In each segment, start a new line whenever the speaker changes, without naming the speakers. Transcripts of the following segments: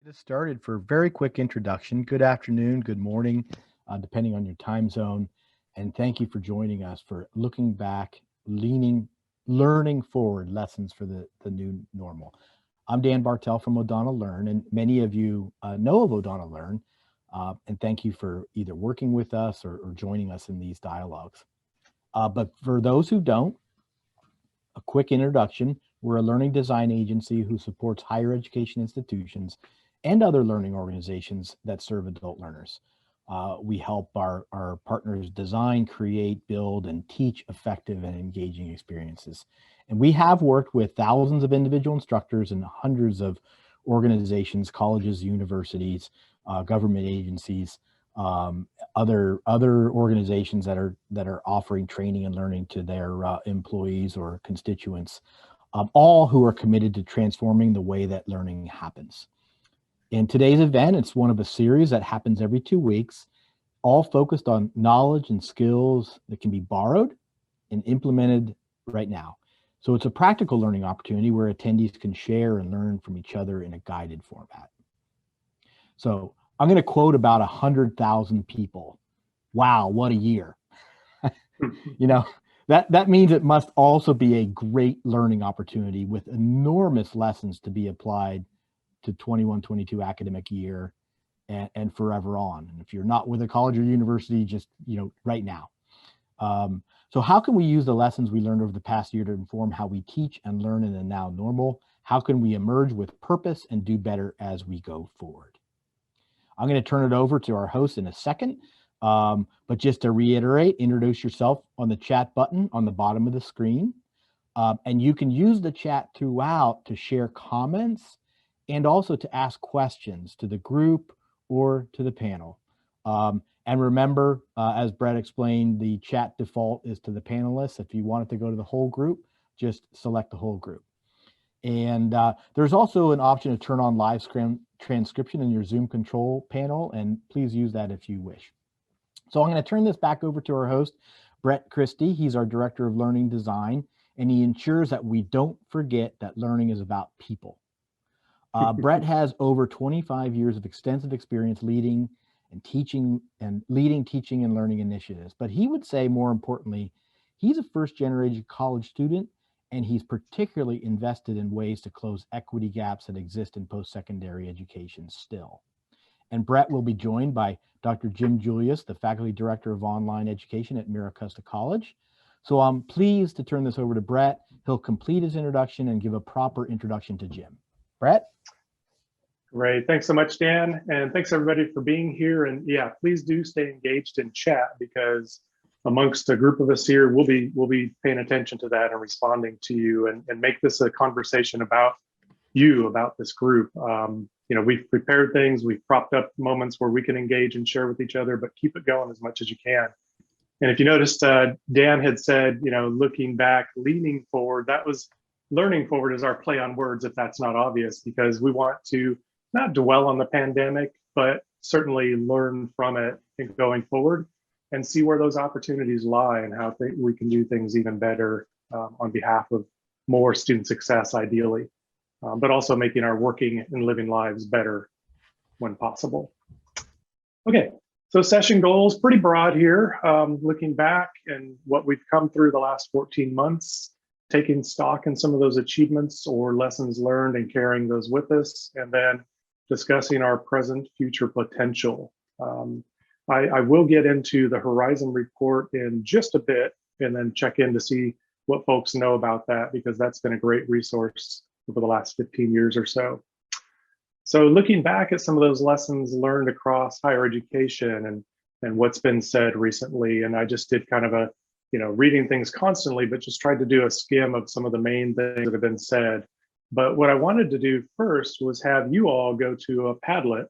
This started for a very quick introduction. Good afternoon, good morning, depending on your time zone. And thank you for joining us for looking back, learning forward lessons for the new normal. I'm Dan Bartel from O'Donnell Learn, and many of you know of O'Donnell Learn. And thank you for either working with us or joining us in these dialogues. But for those who don't, a quick introduction. We're a learning design agency who supports higher education institutions and other learning organizations that serve adult learners. We help our partners design, create, build, and teach effective and engaging experiences. And we have worked with thousands of individual instructors and hundreds of organizations, colleges, universities, government agencies, other organizations that are offering training and learning to their employees or constituents, all who are committed to transforming the way that learning happens. In today's event, it's one of a series that happens every 2 weeks, all focused on knowledge and skills that can be borrowed and implemented right now. So it's a practical learning opportunity where attendees can share and learn from each other in a guided format. So I'm going to quote about 100,000 people. Wow, what a year. You know, that means it must also be a great learning opportunity with enormous lessons to be applied to 21-22 academic year and forever on. And if you're not with a college or university, just, right now. So how can we use the lessons we learned over the past year to inform how we teach and learn in the now normal? How can we emerge with purpose and do better as we go forward? I'm going to turn it over to our host in a second, but just to reiterate, introduce yourself on the chat button on the bottom of the screen. And you can use the chat throughout to share comments and also to ask questions to the group or to the panel. And remember, as Brett explained, the chat default is to the panelists. If you want it to go to the whole group, just select the whole group. And there's also an option to turn on live transcription in your Zoom control panel, and please use that if you wish. So I'm going to turn this back over to our host, Brett Christie. He's our Director of Learning Design, and he ensures that we don't forget that learning is about people. Brett has over 25 years of extensive experience leading teaching and learning initiatives, but he would say more importantly, he's a first-generation college student, and he's particularly invested in ways to close equity gaps that exist in post-secondary education still. And Brett will be joined by Dr. Jim Julius, the Faculty Director of Online Education at Mira Costa College. So I'm pleased to turn this over to Brett. He'll complete his introduction and give a proper introduction to Jim. Brett?
Great, thanks so much, Dan. And thanks everybody for being here. And yeah, please do stay engaged in chat, because amongst a group of us here, we'll be paying attention to that and responding to you, and make this a conversation about you, about this group. We've prepared things, we've propped up moments where we can engage and share with each other, but keep it going as much as you can. And if you noticed, Dan had said, looking back, leaning forward, that was learning forward is our play on words, if that's not obvious, because we want to not dwell on the pandemic, but certainly learn from it and going forward, and see where those opportunities lie and how we can do things even better on behalf of more student success, ideally, but also making our working and living lives better when possible. Okay, so session goals, pretty broad here, looking back and what we've come through the last 14 months, taking stock in some of those achievements or lessons learned and carrying those with us, and then discussing our present future potential. I will get into the Horizon report in just a bit, and then check in to see what folks know about that, because that's been a great resource over the last 15 years or so. So looking back at some of those lessons learned across higher education and what's been said recently, and I just did kind of a, reading things constantly, but just tried to do a skim of some of the main things that have been said. But what I wanted to do first was have you all go to a Padlet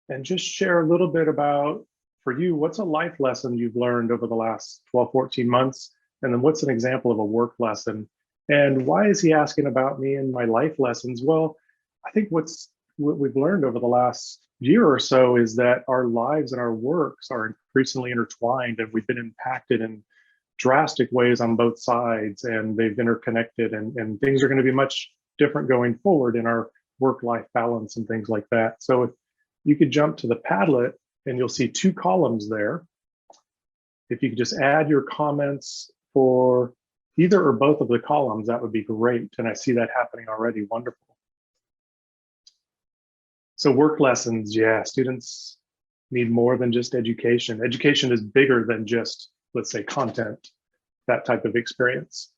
and just share a little bit about, for you, what's a life lesson you've learned over the last 12, 14 months? And then what's an example of a work lesson? And why is he asking about me and my life lessons? Well, I think what we've learned over the last year or so is that our lives and our works are increasingly intertwined, and we've been impacted in drastic ways on both sides, and they've interconnected, and things are going to be much different going forward in our work-life balance and things like that. So if you could jump to the Padlet, and you'll see 2 columns there. If you could just add your comments for either or both of the columns, that would be great. And I see that happening already. Wonderful. So work lessons, yeah, students need more than just education. Education is bigger than just, let's say, content, that type of experience.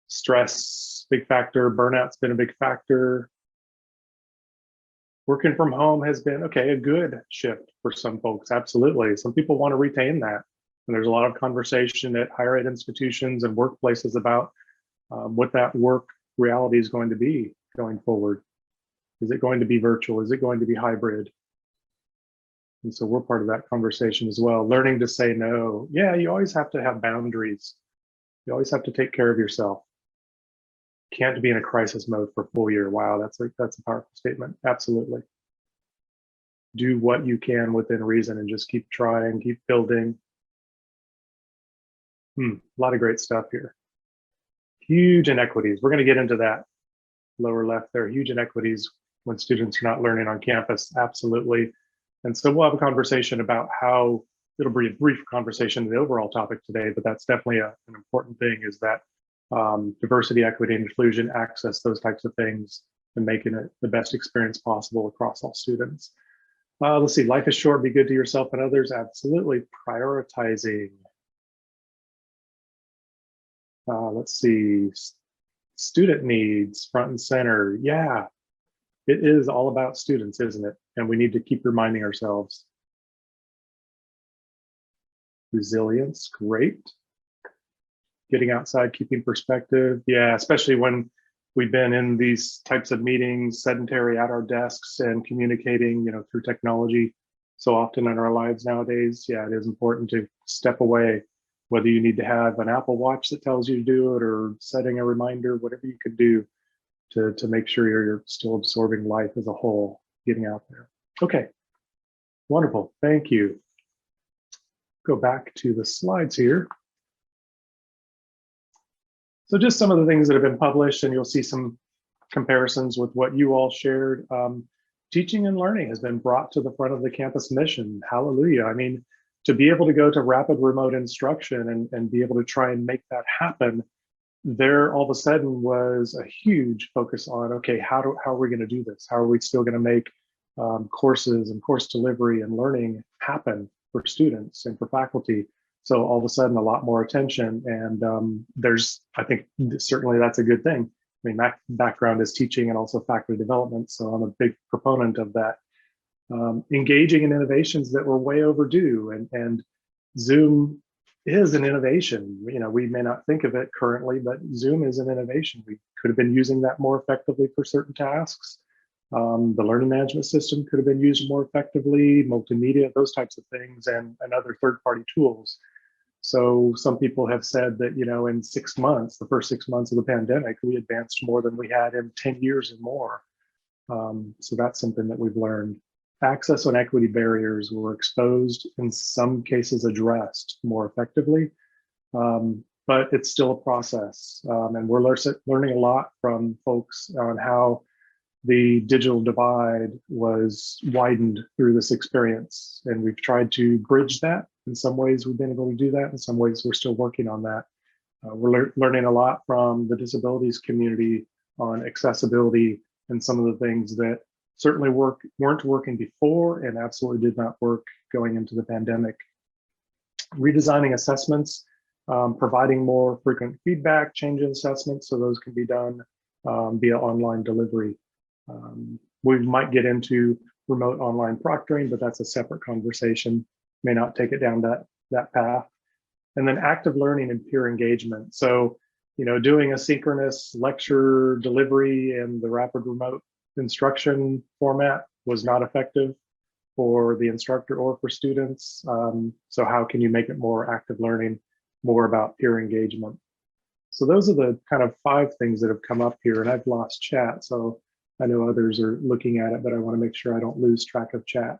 Stress, big factor. Burnout's been a big factor. Working from home has been, okay, a good shift for some folks, absolutely. Some people want to retain that. And there's a lot of conversation at higher ed institutions and workplaces about what that work reality is going to be going forward. Is it going to be virtual? Is it going to be hybrid? And so we're part of that conversation as well. Learning to say no. Yeah, you always have to have boundaries. You always have to take care of yourself. Can't be in a crisis mode for a full year. Wow, that's a powerful statement. Absolutely. Do what you can within reason and just keep trying, keep building. A lot of great stuff here. Huge inequities. We're going to get into that lower left there. Huge inequities when students are not learning on campus. Absolutely. And so we'll have a conversation about how, it'll be a brief conversation of the overall topic today, but that's definitely an important thing, is that diversity, equity, and inclusion, access, those types of things, and making it the best experience possible across all students. Let's see, life is short, be good to yourself and others. Absolutely. Prioritizing. Let's see, student needs, front and center. Yeah, it is all about students, isn't it? And we need to keep reminding ourselves. Resilience, great. Getting outside, keeping perspective. Yeah, especially when we've been in these types of meetings, sedentary at our desks and communicating, through technology so often in our lives nowadays. Yeah, it is important to step away, whether you need to have an Apple Watch that tells you to do it or setting a reminder, whatever you could do to make sure you're still absorbing life as a whole, getting out there. Okay, wonderful, thank you. Go back to the slides here. So just some of the things that have been published, and you'll see some comparisons with what you all shared. Teaching and learning has been brought to the front of the campus mission. Hallelujah. I mean, to be able to go to rapid remote instruction and be able to try and make that happen, there all of a sudden was a huge focus on, okay, how are we going to do this? How are we still going to make courses and course delivery and learning happen for students and for faculty? So all of a sudden, a lot more attention, and I think certainly that's a good thing. I mean, my background is teaching and also faculty development, so I'm a big proponent of that. Engaging in innovations that were way overdue, and Zoom is an innovation. We may not think of it currently, but Zoom is an innovation. We could have been using that more effectively for certain tasks. The learning management system could have been used more effectively, multimedia, those types of things, and other third-party tools. So some people have said that, in 6 months, the first 6 months of the pandemic, we advanced more than we had in 10 years or more. So that's something that we've learned. Access and equity barriers were exposed, in some cases addressed more effectively, but it's still a process. And we're learning a lot from folks on how the digital divide was widened through this experience. And we've tried to bridge that. In some ways, we've been able to do that. In some ways, we're still working on that. We're learning a lot from the disabilities community on accessibility and some of the things that certainly weren't working before and absolutely did not work going into the pandemic. Redesigning assessments, providing more frequent feedback, change in assessments, so those can be done via online delivery. We might get into remote online proctoring, but that's a separate conversation. May not take it down that path. And then active learning and peer engagement. So, doing asynchronous lecture delivery in the rapid remote instruction format was not effective for the instructor or for students. So how can you make it more active learning, more about peer engagement? So those are the kind of 5 things that have come up here, and I've lost chat. So I know others are looking at it, but I want to make sure I don't lose track of chat.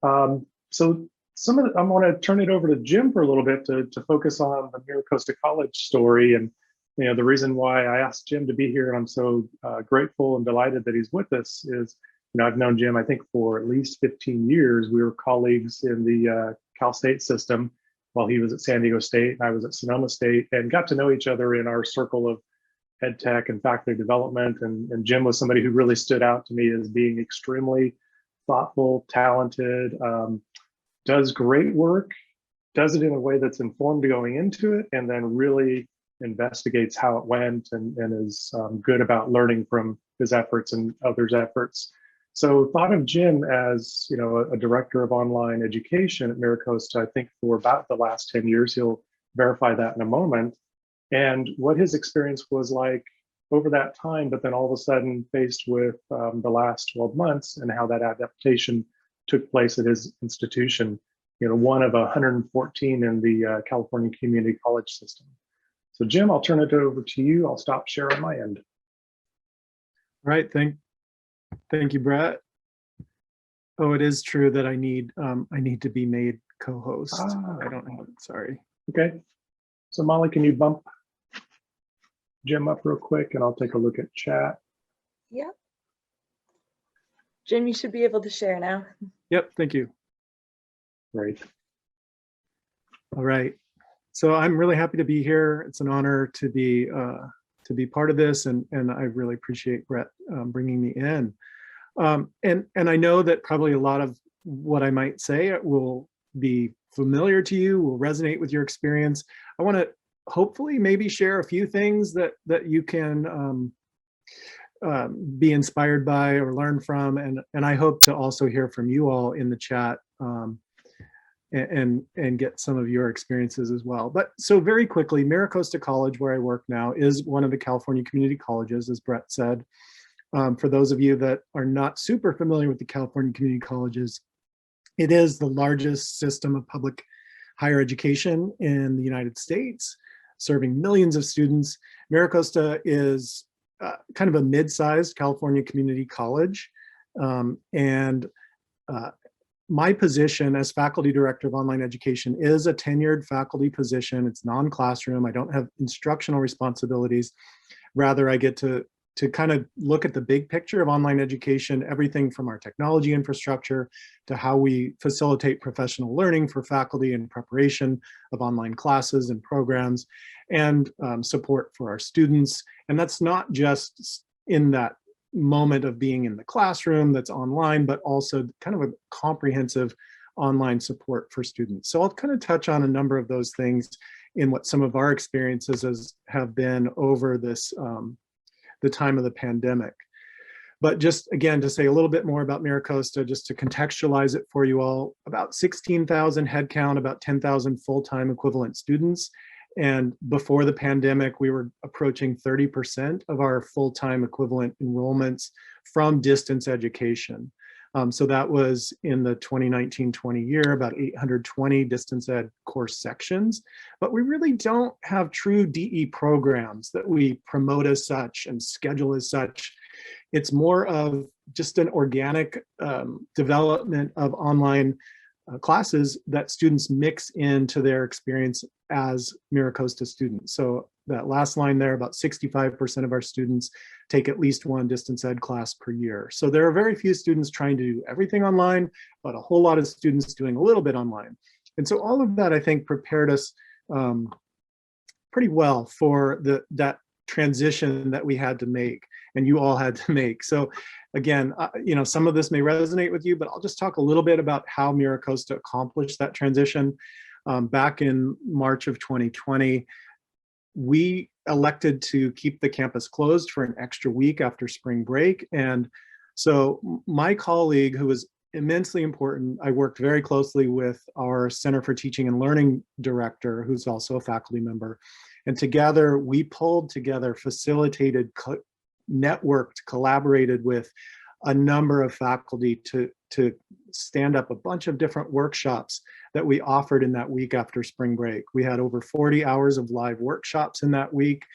So I'm going to turn it over to Jim for a little bit to focus on the Miracosta College story. And The reason why I asked Jim to be here, and I'm so grateful and delighted that he's with us, is I've known Jim, I think, for at least 15 years. We were colleagues in the Cal State system while he was at San Diego State and I was at Sonoma State, and got to know each other in our circle of ed tech and faculty development. And Jim was somebody who really stood out to me as being extremely thoughtful, talented, does great work, does it in a way that's informed going into it, and then really investigates how it went, and is good about learning from his efforts and others' efforts. So thought of Jim as, a director of online education at MiraCosta, I think for about the last 10 years. He'll verify that in a moment. And what his experience was like over that time, but then all of a sudden faced with the last 12 months and how that adaptation took place at his institution, one of 114 in the California Community College system. So Jim, I'll turn it over to you. I'll stop sharing my end.
Right, thank you, Brett. Oh, it is true that I need to be made co-host. I don't have it, sorry.
Okay, so Molly, can you bump Jim up real quick and I'll take a look at chat.
Yep. Jim, you should be able to share now.
Yep, thank you.
Great.
All right. So I'm really happy to be here. It's an honor to be part of this, and I really appreciate Brett bringing me in. And I know that probably a lot of what I might say will be familiar to you, will resonate with your experience. I want to hopefully maybe share a few things that you can be inspired by or learn from, and I hope to also hear from you all in the chat and get some of your experiences as well. But so very quickly, MiraCosta College, where I work now, is one of the California community colleges, as Brett said. For those of you that are not super familiar with the California community colleges, it is the largest system of public higher education in the United States, serving millions of students. MiraCosta is kind of a mid-sized California community college. My position as faculty director of online education is a tenured faculty position. It's non-classroom. I don't have instructional responsibilities. Rather, I get to kind of look at the big picture of online education, everything from our technology infrastructure to how we facilitate professional learning for faculty in preparation of online classes and programs, and support for our students. And that's not just in that moment of being in the classroom that's online, but also kind of a comprehensive online support for students. So I'll kind of touch on a number of those things in what some of our experiences have been over this the time of the pandemic. But just again, to say a little bit more about MiraCosta, just to contextualize it for you all, about 16,000 headcount, about 10,000 full-time equivalent students. And before the pandemic, we were approaching 30% of our full-time equivalent enrollments from distance education. So that was in the 2019-20 year, about 820 distance ed course sections. But we really don't have true DE programs that we promote as such and schedule as such. It's more of just an organic development of online classes that students mix into their experience as MiraCosta students. So that last line there, about 65% of our students take at least one distance ed class per year. So there are very few students trying to do everything online, but a whole lot of students doing a little bit online. And so all of that, I think, prepared us pretty well for that transition that we had to make, and you all had to make. So again, some of this may resonate with you, but I'll just talk a little bit about how MiraCosta accomplished that transition. Back in March of 2020, we elected to keep the campus closed for an extra week after spring break. And so my colleague, who was immensely important, I worked very closely with our Center for Teaching and Learning director, who's also a faculty member. And together, we pulled together, facilitated, networked, collaborated with a number of faculty to stand up a bunch of different workshops that we offered in that week after spring break. We had over 40 hours of live workshops in that week,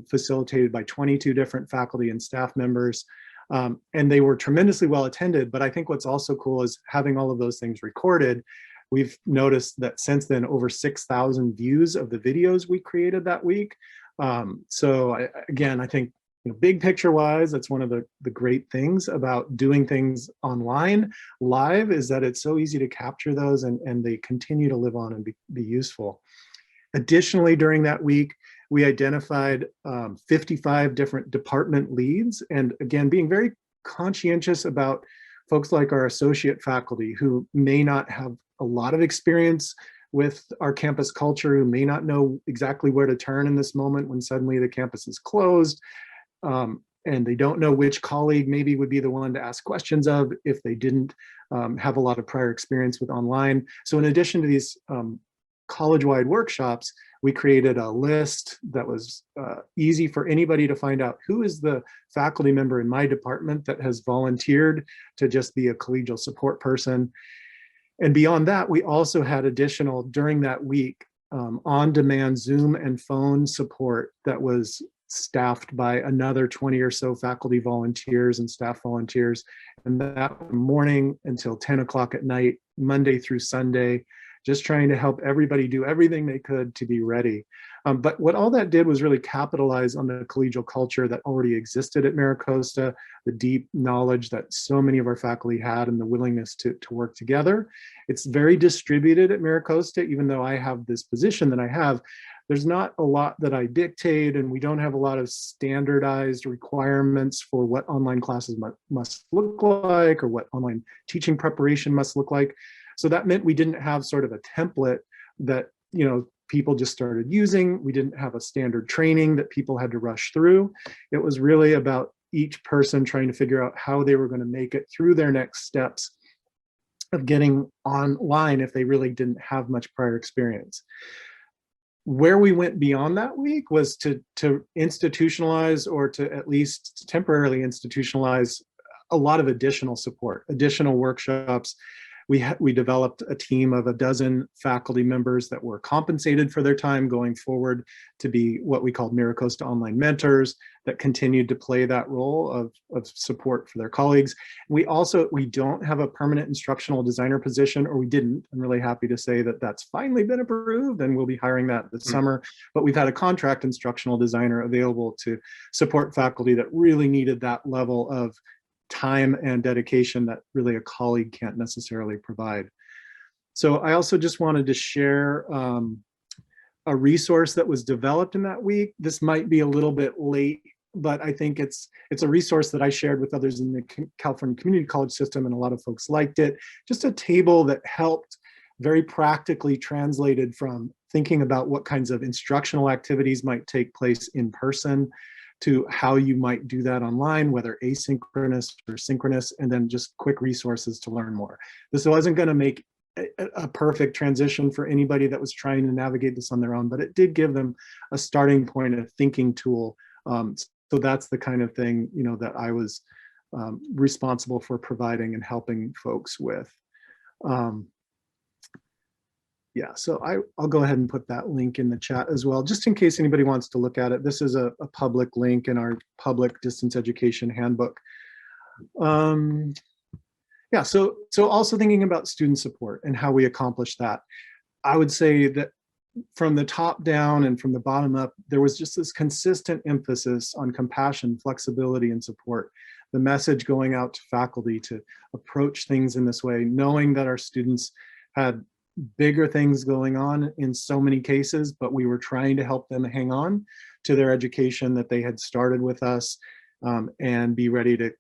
facilitated by 22 different faculty and staff members. And they were tremendously well attended. But I think what's also cool is having all of those things recorded. We've noticed that since then, over 6,000 views of the videos we created that week. Again, I think, big picture wise, that's one of the great things about doing things online live, is that it's so easy to capture those, and they continue to live on and be useful. Additionally, during that week, we identified 55 different department leads, and again, being very conscientious about folks like our associate faculty who may not have a lot of experience with our campus culture, who may not know exactly where to turn in this moment when suddenly the campus is closed, and they don't know which colleague maybe would be the one to ask questions of if they didn't have a lot of prior experience with online. So in addition to these college-wide workshops, we created a list that was easy for anybody to find out who is the faculty member in my department that has volunteered to just be a collegial support person. And beyond that, we also had additional, during that week, on-demand Zoom and phone support that was staffed by another 20 or so faculty volunteers and staff volunteers. And that morning until 10 o'clock at night, Monday through Sunday, just trying to help everybody do everything they could to be ready. But what all that did was really capitalize on the collegial culture that already existed at MiraCosta, the deep knowledge that so many of our faculty had, and the willingness to work together. It's very distributed at MiraCosta, even though I have this position that I have. There's not a lot that I dictate, and we don't have a lot of standardized requirements for what online classes must look like, or what online teaching preparation must look like. So that meant we didn't have sort of a template that, people just started using. We didn't have a standard training that people had to rush through. It was really about each person trying to figure out how they were going to make it through their next steps of getting online if they really didn't have much prior experience. Where we went beyond that week was to institutionalize, or to at least temporarily institutionalize, a lot of additional support, additional workshops. We developed a team of 12 faculty members that were compensated for their time going forward to be what we called MiraCosta Online Mentors, that continued to play that role of support for their colleagues. We don't have a permanent instructional designer position, or we didn't. I'm really happy to say that that's finally been approved, and we'll be hiring that this summer. But we've had a contract instructional designer available to support faculty that really needed that level of time and dedication that really a colleague can't necessarily provide. So I also just wanted to share a resource that was developed in that week. This might be a little bit late, but I think it's a resource that I shared with others in the California Community College system, and a lot of folks liked it. Just a table that helped, very practically translated from thinking about what kinds of instructional activities might take place in person to how you might do that online, whether asynchronous or synchronous, and then just quick resources to learn more. This wasn't going to make a perfect transition for anybody that was trying to navigate this on their own, but it did give them a starting point, a thinking tool. So that's the kind of thing, that I was responsible for providing and helping folks with. Yeah, so I'll go ahead and put that link in the chat as well, just in case anybody wants to look at it. This is a public link in our public distance education handbook. Yeah, so also thinking about student support and how we accomplish that. I would say that from the top down and from the bottom up, there was just this consistent emphasis on compassion, flexibility, and support. The message going out to faculty to approach things in this way, knowing that our students had bigger things going on in so many cases, but we were trying to help them hang on to their education that they had started with us, and be ready to,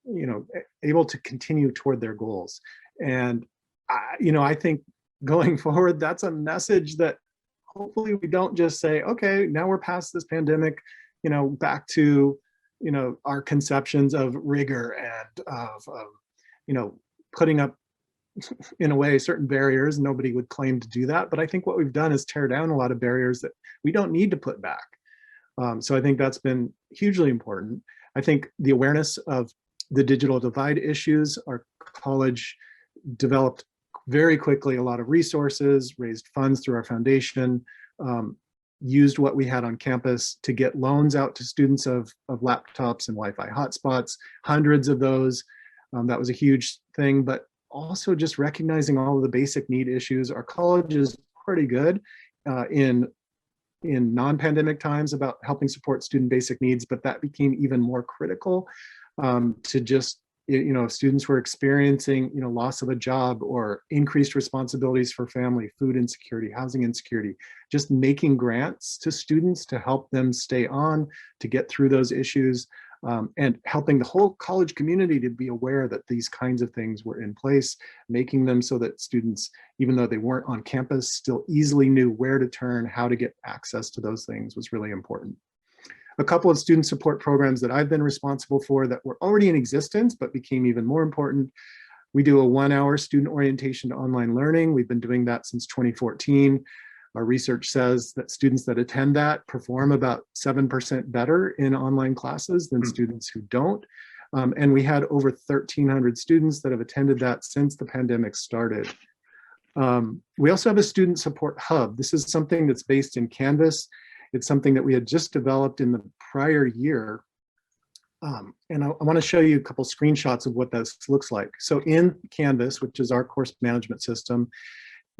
able to continue toward their goals. And, I think going forward, that's a message that hopefully we don't just say, okay, now we're past this pandemic, back to, our conceptions of rigor and of putting up, in a way, certain barriers. Nobody would claim to do that, but I think what we've done is tear down a lot of barriers that we don't need to put back. So I think that's been hugely important. I think the awareness of the digital divide issues, our college developed very quickly a lot of resources, raised funds through our foundation, used what we had on campus to get loans out to students of laptops and Wi-Fi hotspots, hundreds of those. That was a huge thing, but also just recognizing all of the basic need issues. Our college is pretty good in in non-pandemic times about helping support student basic needs, but that became even more critical to just, if students were experiencing, loss of a job or increased responsibilities for family, food insecurity, housing insecurity, just making grants to students to help them stay on, to get through those issues, and helping the whole college community to be aware that these kinds of things were in place, making them so that students, even though they weren't on campus, still easily knew where to turn, how to get access to those things was really important. A couple of student support programs that I've been responsible for that were already in existence but became even more important. We do a 1-hour student orientation to online learning. We've been doing that since 2014. Our research says that students that attend that perform about 7% better in online classes than students who don't. And we had over 1,300 students that have attended that since the pandemic started. We also have a student support hub. This is something that's based in Canvas. It's something that we had just developed in the prior year. And I want to show you a couple screenshots of what this looks like. So in Canvas, which is our course management system,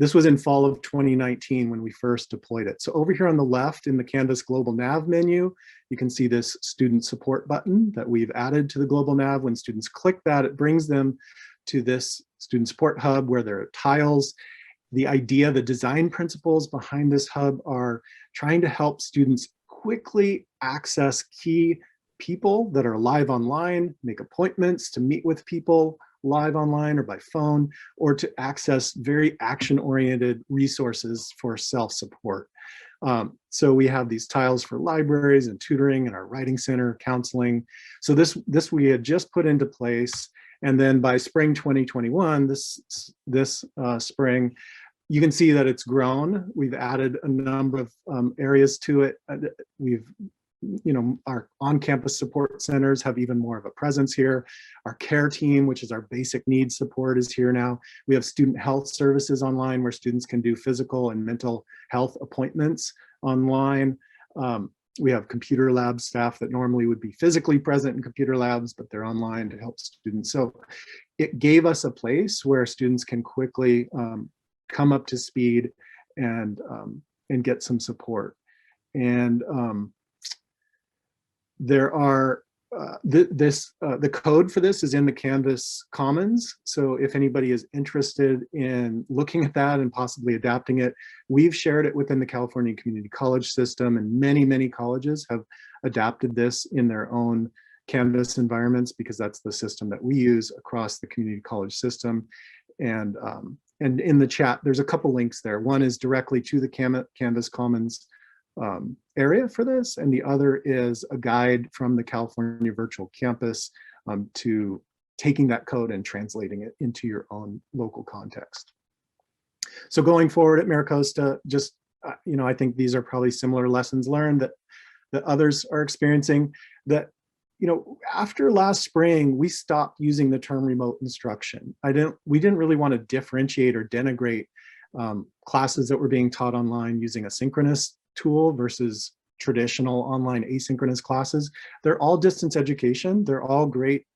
this was in fall of 2019 when we first deployed it. So over here on the left in the Canvas Global Nav menu, you can see this student support button that we've added to the Global Nav. When students click that, it brings them to this student support hub where there are tiles. The idea, the design principles behind this hub are trying to help students quickly access key people that are live online, make appointments to meet with people live online or by phone, or to access very action-oriented resources for self-support. So we have these tiles for libraries and tutoring and our writing center, counseling. So this we had just put into place. And then by spring 2021, this spring, you can see that it's grown. We've added a number of areas to it. Our on-campus support centers have even more of a presence here. Our care team, which is our basic needs support, is here now. We have student health services online where students can do physical and mental health appointments online. We have computer lab staff that normally would be physically present in computer labs, but they're online to help students. So it gave us a place where students can quickly come up to speed and get some support. And there are the code for this is in the Canvas Commons. So if anybody is interested in looking at that and possibly adapting it, we've shared it within the California Community College system, and many colleges have adapted this in their own Canvas environments because that's the system that we use across the community college system. And in the chat, there's a couple links there. One is directly to the Canvas Commons area for this, and the other is a guide from the California Virtual Campus to taking that code and translating it into your own local context. So going forward at MiraCosta, just I think these are probably similar lessons learned that others are experiencing. That after last spring, we stopped using the term remote instruction. We didn't really want to differentiate or denigrate classes that were being taught online using a synchronous tool versus traditional online asynchronous classes. They're all distance education. They're all great,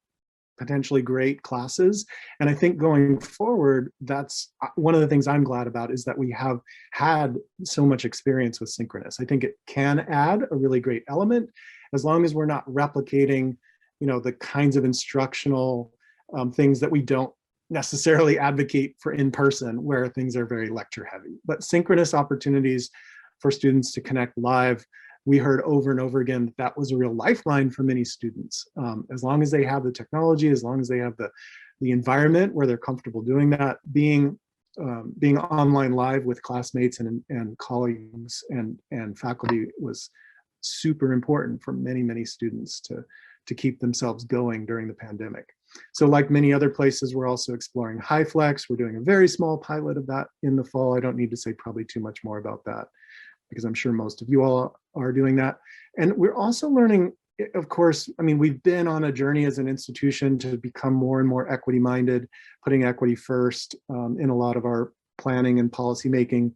potentially great classes. And I think going forward, that's one of the things I'm glad about, is that we have had so much experience with synchronous. I think it can add a really great element as long as we're not replicating, the kinds of instructional things that we don't necessarily advocate for in person, where things are very lecture heavy. But synchronous opportunities for students to connect live, we heard over and over again that was a real lifeline for many students. As long as they have the technology, as long as they have the environment where they're comfortable doing that, being online live with classmates and colleagues and faculty was super important for many students to keep themselves going during the pandemic. So like many other places, we're also exploring HighFlex. We're doing a very small pilot of that in the fall. I don't need to say probably too much more about that, because I'm sure most of you all are doing that. And we're also learning, of course, we've been on a journey as an institution to become more and more equity minded, putting equity first in a lot of our planning and policy making.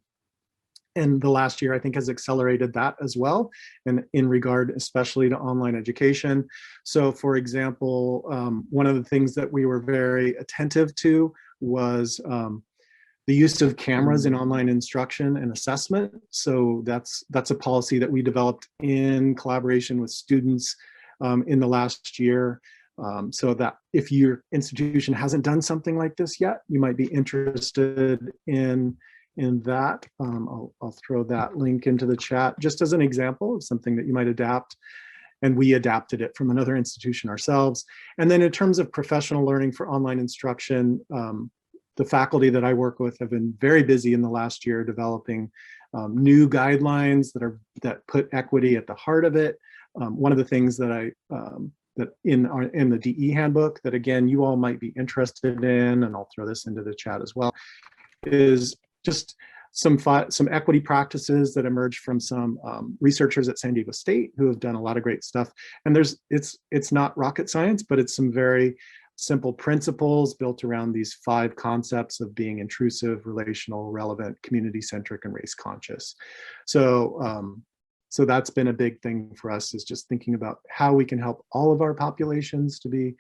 And the last year, I think, has accelerated that as well, and in regard especially to online education. So for example, one of the things that we were very attentive to was the use of cameras in online instruction and assessment. So that's a policy that we developed in collaboration with students in the last year. So that if your institution hasn't done something like this yet, you might be interested in that. I'll throw that link into the chat just as an example of something that you might adapt. And we adapted it from another institution ourselves. And then in terms of professional learning for online instruction, the faculty that I work with have been very busy in the last year developing new guidelines that put equity at the heart of it. One of the things that that in the DE handbook that, again, you all might be interested in, and I'll throw this into the chat as well, is just some equity practices that emerged from some researchers at San Diego State who have done a lot of great stuff. And it's not rocket science, but it's some very simple principles built around these 5 concepts of being intrusive, relational, relevant, community-centric, and race-conscious. So that's been a big thing for us, is just thinking about how we can help all of our populations to be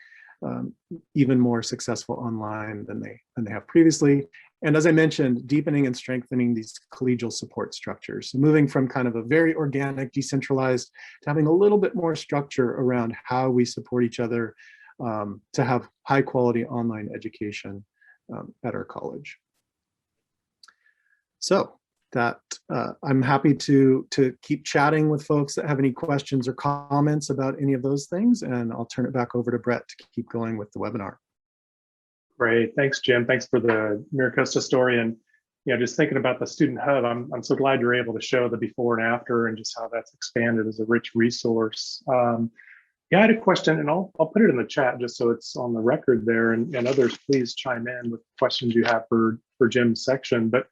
even more successful online than they have previously. And as I mentioned, deepening and strengthening these collegial support structures. So moving from kind of a very organic, decentralized, to having a little bit more structure around how we support each other to have high quality online education at our college. So that I'm happy to keep chatting with folks that have any questions or comments about any of those things, and I'll turn it back over to Brett to keep going with the webinar.
Great, thanks, Jim. Thanks for the MiraCosta story. And just thinking about the Student Hub, I'm so glad you're able to show the before and after and just how that's expanded as a rich resource. Yeah, I had a question, and I'll put it in the chat just so it's on the record there, and others please chime in with questions you have for Jim's section. But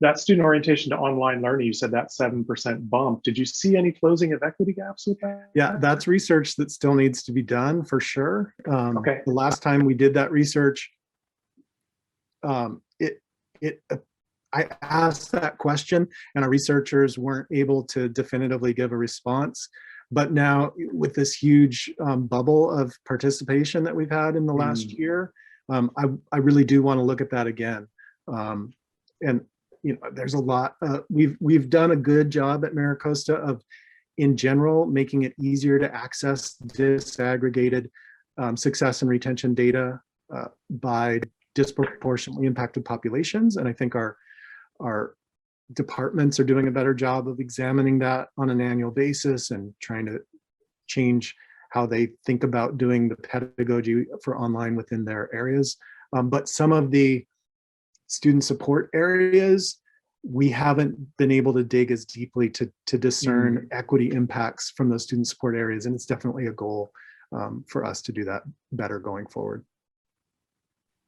that student orientation to online learning, you said that 7% bump. Did you see any closing of equity gaps with that?
Yeah, that's research that still needs to be done for sure.
Okay.
The last time we did that research, I asked that question and our researchers weren't able to definitively give a response. But now with this huge bubble of participation that we've had in the last year, I really do want to look at that again. And there's a lot. We've done a good job at MiraCosta of, in general, making it easier to access disaggregated success and retention data by disproportionately impacted populations. And I think our departments are doing a better job of examining that on an annual basis and trying to change how they think about doing the pedagogy for online within their areas. But some of the student support areas, we haven't been able to dig as deeply to discern equity impacts from those student support areas. And it's definitely a goal for us to do that better going forward.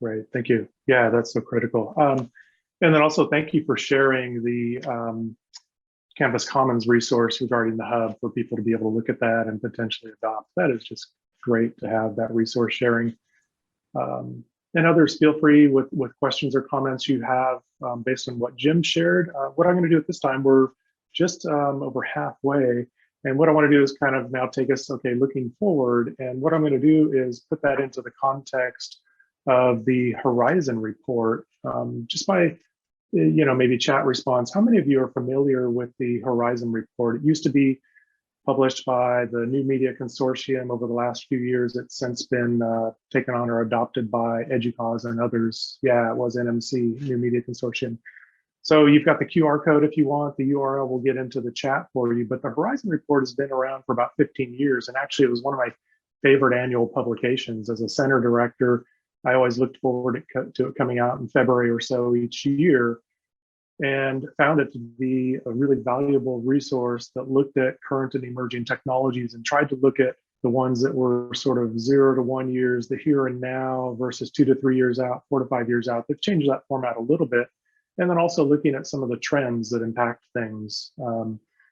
Right, thank you. Yeah, that's so critical. And then also thank you for sharing the Campus Commons resource regarding the hub for people to be able to look at that and potentially adopt. That is just great to have that resource sharing. And others, feel free with questions or comments you have based on what Jim shared. What I'm going to do at this time, we're just over halfway. And what I want to do is kind of now take us, okay, looking forward. And what I'm going to do is put that into the context of the Horizon report, just by, maybe chat response. How many of you are familiar with the Horizon report? It used to be published by the New Media Consortium. Over the last few years, it's since been taken on or adopted by EDUCAUSE and others. Yeah, it was NMC, New Media Consortium. So you've got the QR code if you want. The URL will get into the chat for you. But the Horizon report has been around for about 15 years. And actually, it was one of my favorite annual publications. As a center director, I always looked forward to it coming out in February or so each year, and found it to be a really valuable resource that looked at current and emerging technologies and tried to look at the ones that were sort of 0 to 1 years, the here and now, versus 2 to 3 years out, 4 to 5 years out. They've changed that format a little bit. And then also looking at some of the trends that impact things.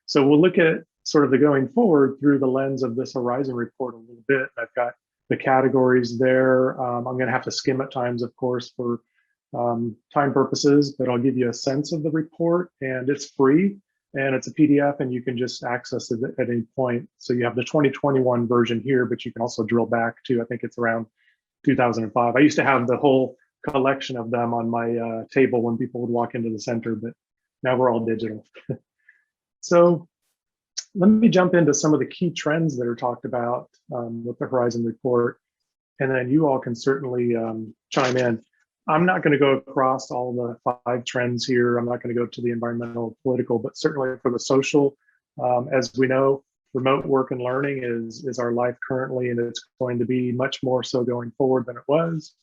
So we'll look at sort of the going forward through the lens of this Horizon report a little bit. I've got the categories there. I'm going to have to skim at times, of course, for time purposes, but I'll give you a sense of the report, and it's free and it's a PDF and you can just access it at any point. So you have the 2021 version here, but you can also drill back to, I think it's around 2005. I used to have the whole collection of them on my table when people would walk into the center, but now we're all digital. So let me jump into some of the key trends that are talked about with the Horizon report, and then you all can certainly chime in. I'm not going to go across all the 5 trends here. I'm not going to go to the environmental, political, but certainly for the social, as we know, remote work and learning is our life currently, and it's going to be much more so going forward than it was.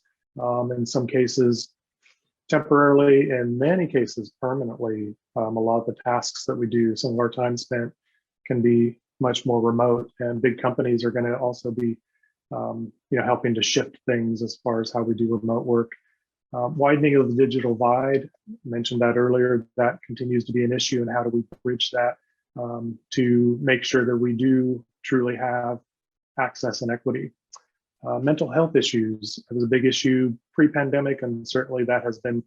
In some cases, temporarily, in many cases, permanently. A lot of the tasks that we do, some of our time spent can be much more remote, and big companies are going to also be helping to shift things as far as how we do remote work. Widening of the digital divide, mentioned that earlier, that continues to be an issue, and how do we bridge that to make sure that we do truly have access and equity. Mental health issues was a big issue pre-pandemic, and certainly that has been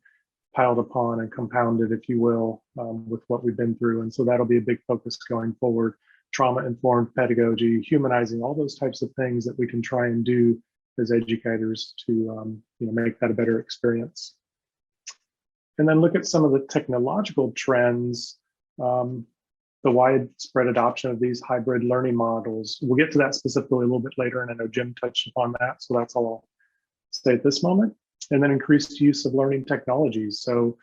piled upon and compounded, if you will, with what we've been through. And so that'll be a big focus going forward. Trauma-informed pedagogy, humanizing, all those types of things that we can try and do as educators to make that a better experience. And then look at some of the technological trends, the widespread adoption of these hybrid learning models. We'll get to that specifically a little bit later, and I know Jim touched upon that, so that's all I'll say at this moment. And then increased use of learning technologies. So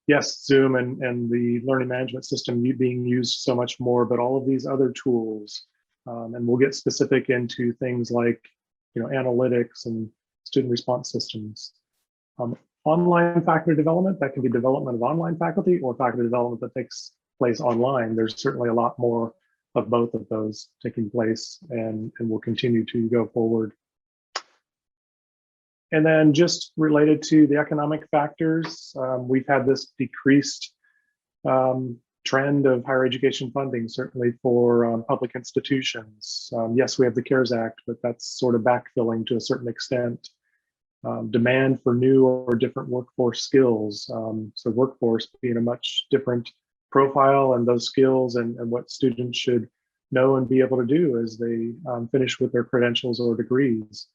yes, Zoom and the learning management system being used so much more, but all of these other tools, and we'll get specific into things like analytics and student response systems. Online faculty development, that can be development of online faculty or faculty development that takes place online. There's certainly a lot more of both of those taking place, and will continue to go forward. And then just related to the economic factors, we've had this decreased trend of higher education funding, certainly for public institutions. Yes, we have the CARES Act, but that's sort of backfilling to a certain extent. Demand for new or different workforce skills. So workforce being a much different profile, and those skills and what students should know and be able to do as they finish with their credentials or degrees.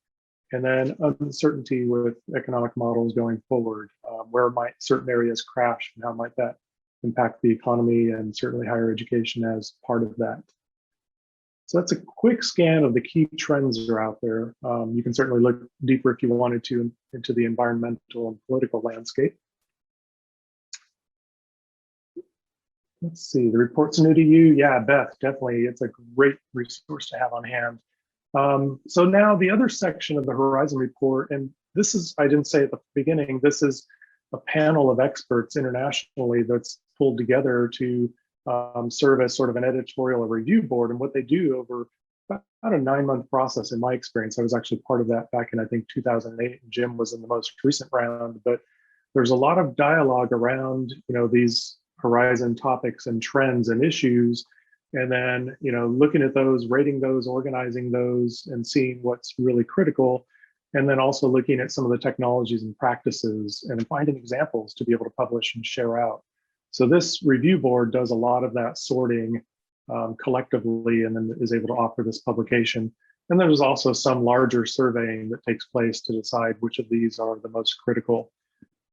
And then uncertainty with economic models going forward. Where might certain areas crash, and how might that impact the economy, and certainly higher education as part of that. So that's a quick scan of the key trends that are out there. You can certainly look deeper if you wanted to into the environmental and political landscape. Let's see, the report's new to you. Yeah, Beth, definitely, it's a great resource to have on hand. So now the other section of the Horizon report, and this is, I didn't say at the beginning, this is a panel of experts internationally that's pulled together to serve as sort of an editorial review board. And what they do over about a 9-month process, in my experience, I was actually part of that back in, I think, 2008, and Jim was in the most recent round, but there's a lot of dialogue around, these Horizon topics and trends and issues. And then, looking at those, rating those, organizing those, and seeing what's really critical. And then also looking at some of the technologies and practices and finding examples to be able to publish and share out. So this review board does a lot of that sorting collectively, and then is able to offer this publication. And there's also some larger surveying that takes place to decide which of these are the most critical.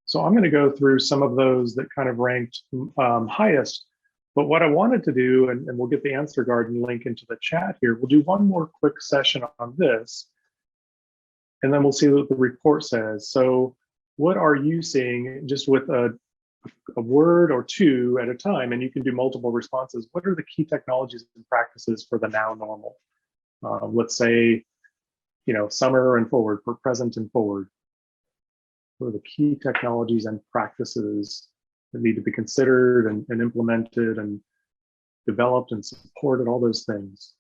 So I'm going to go through some of those that kind of ranked highest. But what I wanted to do, and we'll get the Answer Garden link into the chat here, we'll do one more quick session on this, and then we'll see what the report says. So what are you seeing, just with a word or two at a time, and you can do multiple responses, what are the key technologies and practices for the now normal? Let's say, summer and forward, for present and forward. What are the key technologies and practices that need to be considered and implemented and developed and supported, all those things?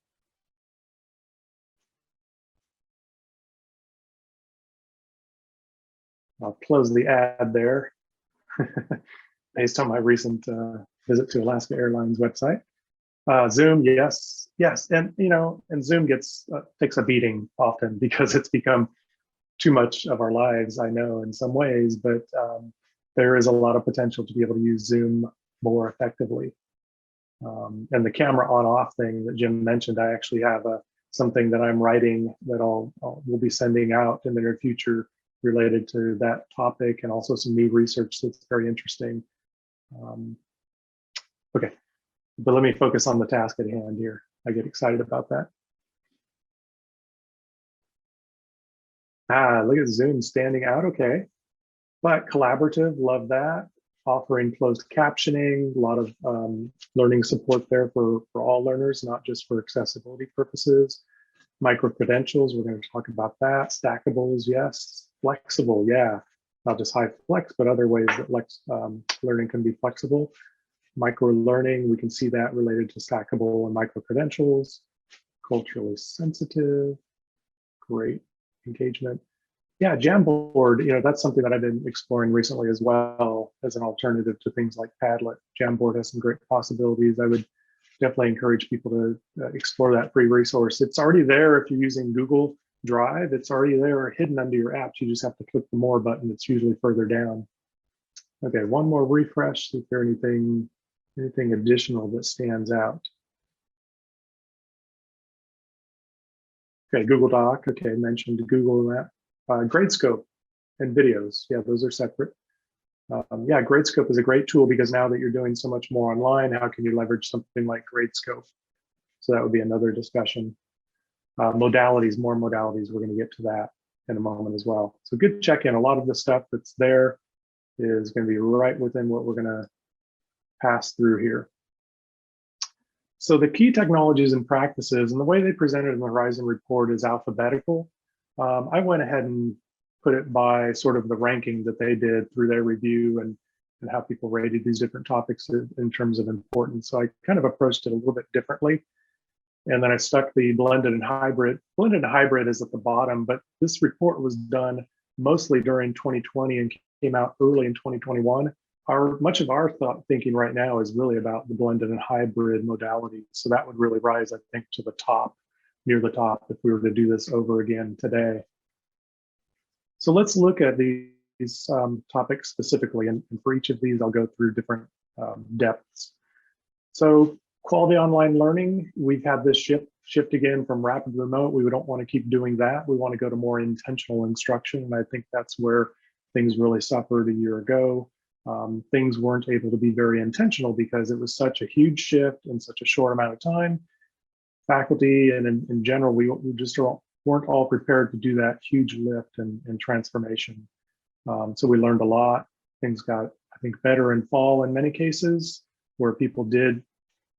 I'll close the ad there based on my recent visit to Alaska Airlines website. Zoom, yes, and and Zoom takes a beating often because it's become too much of our lives, I know, in some ways, but there is a lot of potential to be able to use Zoom more effectively. And the camera on-off thing that Jim mentioned, I actually have something that I'm writing that we'll be sending out in the near future related to that topic, and also some new research that's very interesting. Okay, but let me focus on the task at hand here. I get excited about that. Look at Zoom standing out, okay. But collaborative, love that. Offering closed captioning, a lot of learning support there for all learners, not just for accessibility purposes. Micro-credentials, we're going to talk about that. Stackables, yes. Flexible, yeah. Not just high flex, but other ways that learning can be flexible. Micro-learning, we can see that related to stackable and micro-credentials. Culturally sensitive, great engagement. Yeah, Jamboard, that's something that I've been exploring recently as well as an alternative to things like Padlet. Jamboard has some great possibilities. I would definitely encourage people to explore that free resource. It's already there if you're using Google Drive. It's already there hidden under your apps. You just have to click the more button. It's usually further down. Okay, one more refresh, see if there's anything additional that stands out. Okay, Google Doc, okay, mentioned Google and that. Gradescope and videos, yeah, those are separate. Yeah, Gradescope is a great tool because now that you're doing so much more online, how can you leverage something like Gradescope? So that would be another discussion. Modalities, more modalities, we're going to get to that in a moment as well. So good check-in. A lot of the stuff that's there is going to be right within what we're going to pass through here. So the key technologies and practices, and the way they presented in the Horizon report is alphabetical. I went ahead and put it by sort of the ranking that they did through their review and how people rated these different topics in terms of importance. So I kind of approached it a little bit differently. And then I stuck the blended and hybrid. Blended and hybrid is at the bottom, but this report was done mostly during 2020 and came out early in 2021. Much of our thinking right now is really about the blended and hybrid modalities. So that would really rise, I think, to the top, near the top, if we were to do this over again today. So let's look at these topics specifically, and for each of these, I'll go through different depths. So quality online learning, we've had this shift again from rapid remote. We don't want to keep doing that. We want to go to more intentional instruction, and I think that's where things really suffered a year ago. Things weren't able to be very intentional because it was such a huge shift in such a short amount of time. Faculty and in general, we just weren't all prepared to do that huge lift and transformation. So we learned a lot. Things got, I think, better in fall in many cases, where people did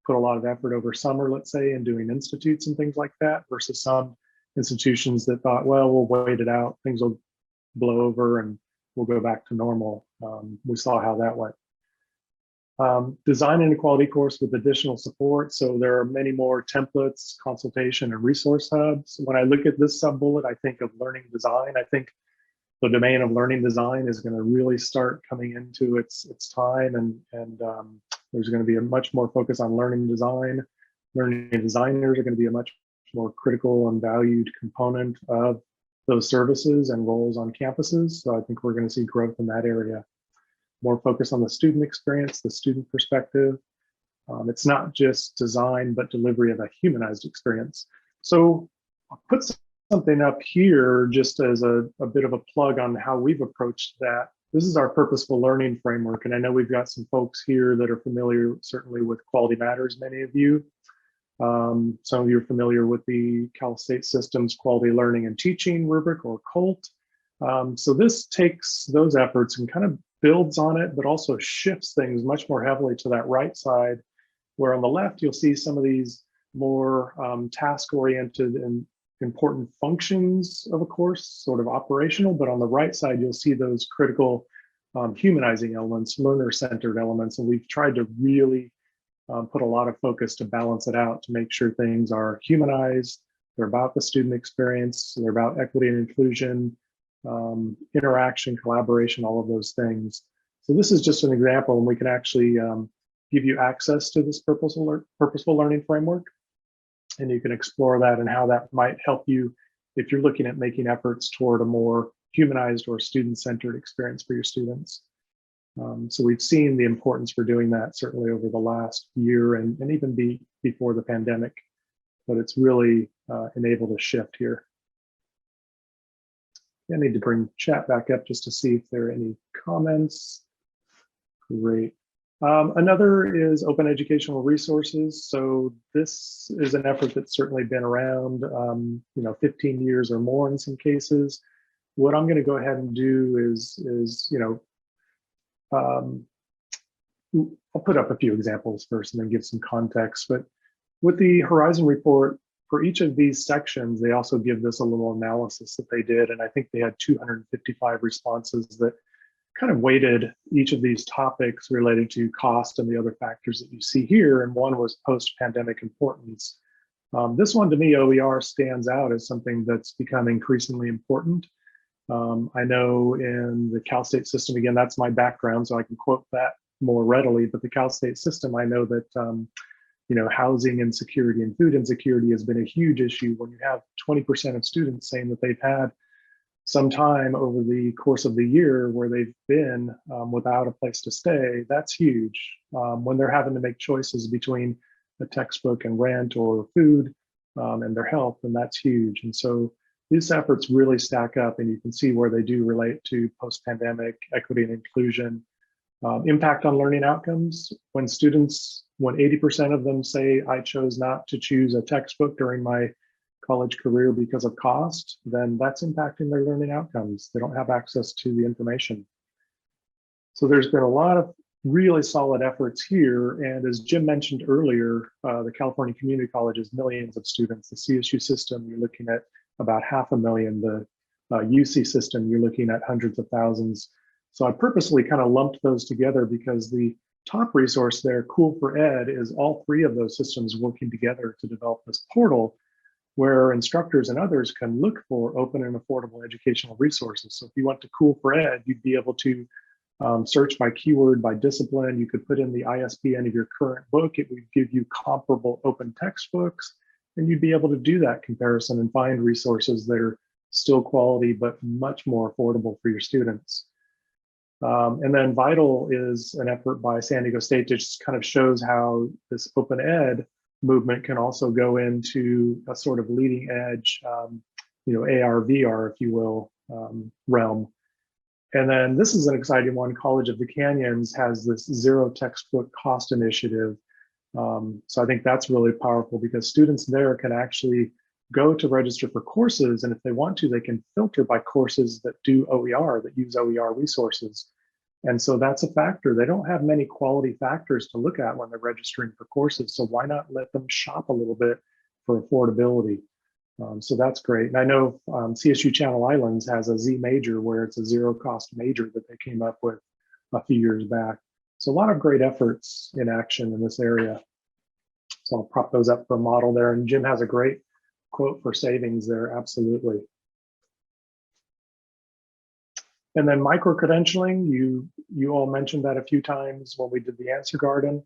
put a lot of effort over summer, let's say, in doing institutes and things like that, versus some institutions that thought, well, we'll wait it out, things will blow over and we'll go back to normal. We saw how that went. Design inequality course with additional support. So there are many more templates, consultation, and resource hubs. When I look at this sub-bullet, I think of learning design. I think the domain of learning design is going to really start coming into its time, and there's going to be a much more focus on learning design. Learning designers are going to be a much more critical and valued component of those services and roles on campuses. So I think we're going to see growth in that area. More focus on the student experience, the student perspective. It's not just design, but delivery of a humanized experience. So I'll put something up here just as a bit of a plug on how we've approached that. This is our purposeful learning framework. And I know we've got some folks here that are familiar, certainly, with Quality Matters, many of you. Some of you are familiar with the Cal State Systems Quality Learning and Teaching rubric, or COLT. So this takes those efforts and kind of builds on it, but also shifts things much more heavily to that right side, where on the left, you'll see some of these more task-oriented and important functions of a course, sort of operational, but on the right side, you'll see those critical humanizing elements, learner-centered elements, and we've tried to really put a lot of focus to balance it out, to make sure things are humanized, they're about the student experience, they're about equity and inclusion, interaction, collaboration, all of those things. So this is just an example, and we can actually give you access to this purposeful learning framework, and you can explore that and how that might help you if you're looking at making efforts toward a more humanized or student-centered experience for your students. So we've seen the importance for doing that certainly over the last year and even before the pandemic, but it's really enabled a shift here. I need to bring chat back up just to see if there are any comments. Great. Another is open educational resources. So this is an effort that's certainly been around, 15 years or more in some cases. What I'm going to go ahead and do is I'll put up a few examples first and then give some context. But with the Horizon report, for each of these sections, they also give this a little analysis that they did. And I think they had 255 responses that kind of weighted each of these topics related to cost and the other factors that you see here. And one was post-pandemic importance. This one to me, OER, stands out as something that's become increasingly important. I know in the Cal State system, again, that's my background, so I can quote that more readily, but the Cal State system, I know that housing insecurity and food insecurity has been a huge issue. When you have 20% of students saying that they've had some time over the course of the year where they've been without a place to stay, that's huge. When they're having to make choices between a textbook and rent or food and their health, then that's huge. And so these efforts really stack up, and you can see where they do relate to post-pandemic equity and inclusion. Impact on learning outcomes. When 80% of them say, I chose not to choose a textbook during my college career because of cost, then that's impacting their learning outcomes. They don't have access to the information. So there's been a lot of really solid efforts here. And as Jim mentioned earlier, the California Community College has millions of students. The CSU system, you're looking at about 500,000. The UC system, you're looking at hundreds of thousands. So I purposely kind of lumped those together because the top resource there, Cool for Ed, is all three of those systems working together to develop this portal where instructors and others can look for open and affordable educational resources. So if you went to Cool for Ed, you'd be able to search by keyword, by discipline. You could put in the ISBN of your current book. It would give you comparable open textbooks, and you'd be able to do that comparison and find resources that are still quality, but much more affordable for your students. And then Vital is an effort by San Diego State that just kind of shows how this open ed movement can also go into a sort of leading edge, AR, VR, if you will, realm. And then this is an exciting one. College of the Canyons has this zero textbook cost initiative. So I think that's really powerful because students there can actually go to register for courses, and if they want to, they can filter by courses that do OER, that use OER resources. And so that's a factor. They don't have many quality factors to look at when they're registering for courses, so why not let them shop a little bit for affordability? So that's great. And I know CSU Channel Islands has a Z major where it's a zero cost major that they came up with a few years back. So a lot of great efforts in action in this area. So I'll prop those up for a model there. And Jim has a great quote for savings there, absolutely. And then micro-credentialing, you all mentioned that a few times when we did the answer garden.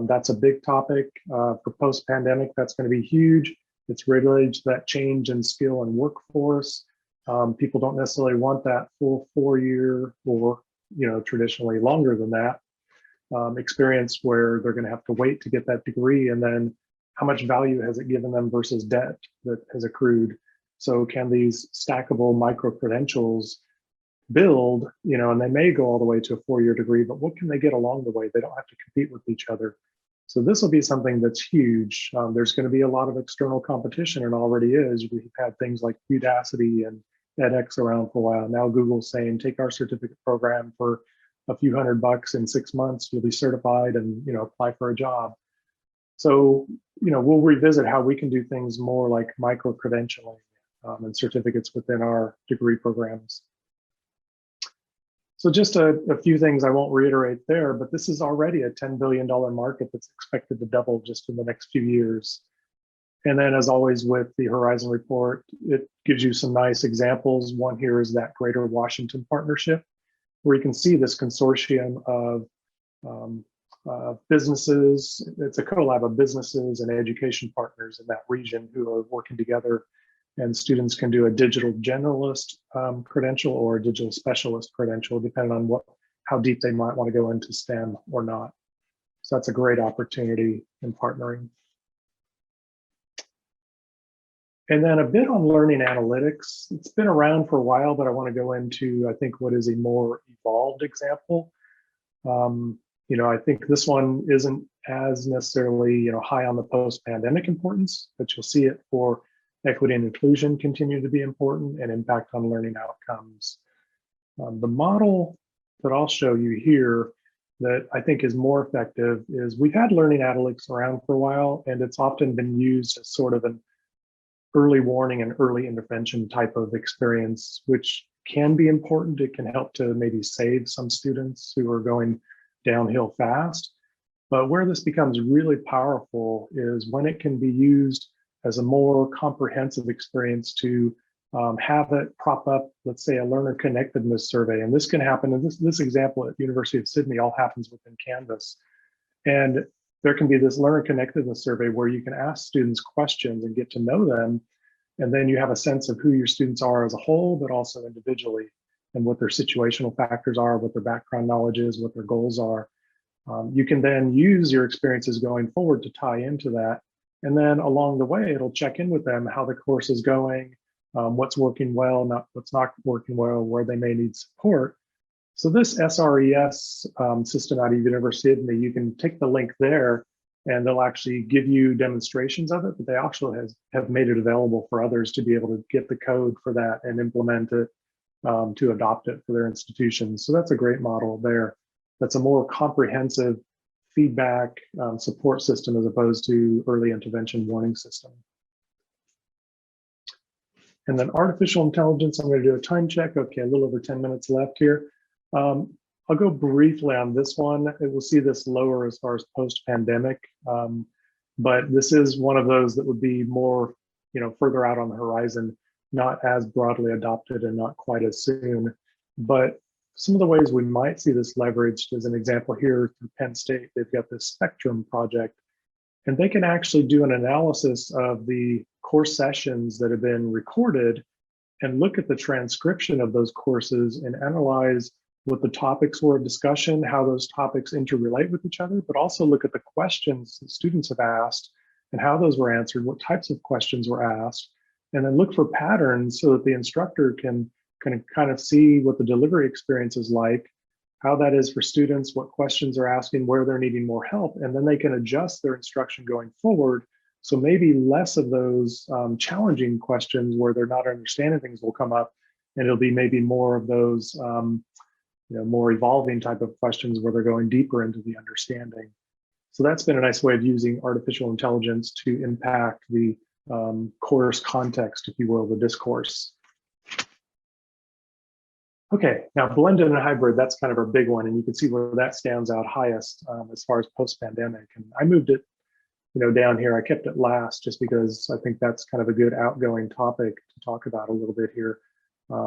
That's a big topic for post-pandemic. That's going to be huge. It's related to that change in skill and workforce. People don't necessarily want that full 4-year or traditionally longer than that experience where they're going to have to wait to get that degree, and then how much value has it given them versus debt that has accrued. So can these stackable micro credentials build, and they may go all the way to a 4-year degree, but what can they get along the way? They don't have to compete with each other. So this will be something that's huge. There's going to be a lot of external competition, and already is. We've had things like Udacity and edX around for a while. Now Google's saying, take our certificate program for a few $100 in 6 months, you'll be certified and apply for a job. So we'll revisit how we can do things more like micro credentialing and certificates within our degree programs. So just a few things I won't reiterate there, but this is already a $10 billion market that's expected to double just in the next few years. And then as always with the Horizon report, it gives you some nice examples. One here is that Greater Washington Partnership, where you can see this consortium of businesses. It's a collab of businesses and education partners in that region who are working together, and students can do a digital generalist credential or a digital specialist credential, depending on how deep they might want to go into STEM or not. So that's a great opportunity in partnering. And then a bit on learning analytics. It's been around for a while, but I want to go into, I think, what is a more evolved example. I think this one isn't as necessarily, high on the post-pandemic importance, but you'll see it for equity and inclusion continue to be important and impact on learning outcomes. The model that I'll show you here that I think is more effective is we've had learning analytics around for a while, and it's often been used as sort of an early warning and early intervention type of experience, which can be important. It can help to maybe save some students who are going downhill fast. But where this becomes really powerful is when it can be used as a more comprehensive experience to have it prop up, let's say, a learner connectedness survey. And this can happen, and this example at University of Sydney all happens within Canvas. And there can be this learner connectedness survey where you can ask students questions and get to know them. And then you have a sense of who your students are as a whole, but also individually, and what their situational factors are, what their background knowledge is, what their goals are. You can then use your experiences going forward to tie into that. And then along the way, it'll check in with them how the course is going, what's working well, what's not working well, where they may need support. So this SRES system out of University of Sydney, you can take the link there and they'll actually give you demonstrations of it, but they actually have made it available for others to be able to get the code for that and implement it to adopt it for their institutions. So that's a great model there. That's a more comprehensive feedback support system as opposed to early intervention warning system. And then artificial intelligence, I'm going to do a time check. Okay, a little over 10 minutes left here. I'll go briefly on this one. We'll see this lower as far as post-pandemic, but this is one of those that would be more, further out on the horizon, not as broadly adopted and not quite as soon. But some of the ways we might see this leveraged, as an example here through Penn State, they've got this Spectrum project, and they can actually do an analysis of the course sessions that have been recorded and look at the transcription of those courses and analyze what the topics were of discussion, how those topics interrelate with each other, but also look at the questions that students have asked and how those were answered, what types of questions were asked, and then look for patterns so that the instructor can kind of see what the delivery experience is like, how that is for students, what questions are asking, where they're needing more help, and then they can adjust their instruction going forward. So maybe less of those challenging questions where they're not understanding things will come up, and it'll be maybe more of those more evolving type of questions where they're going deeper into the understanding. So that's been a nice way of using artificial intelligence to impact the course context, if you will, the discourse. Okay, now blended and hybrid, that's kind of our big one, and you can see where that stands out highest as far as post-pandemic. And I moved it, down here. I kept it last just because I think that's kind of a good outgoing topic to talk about a little bit here.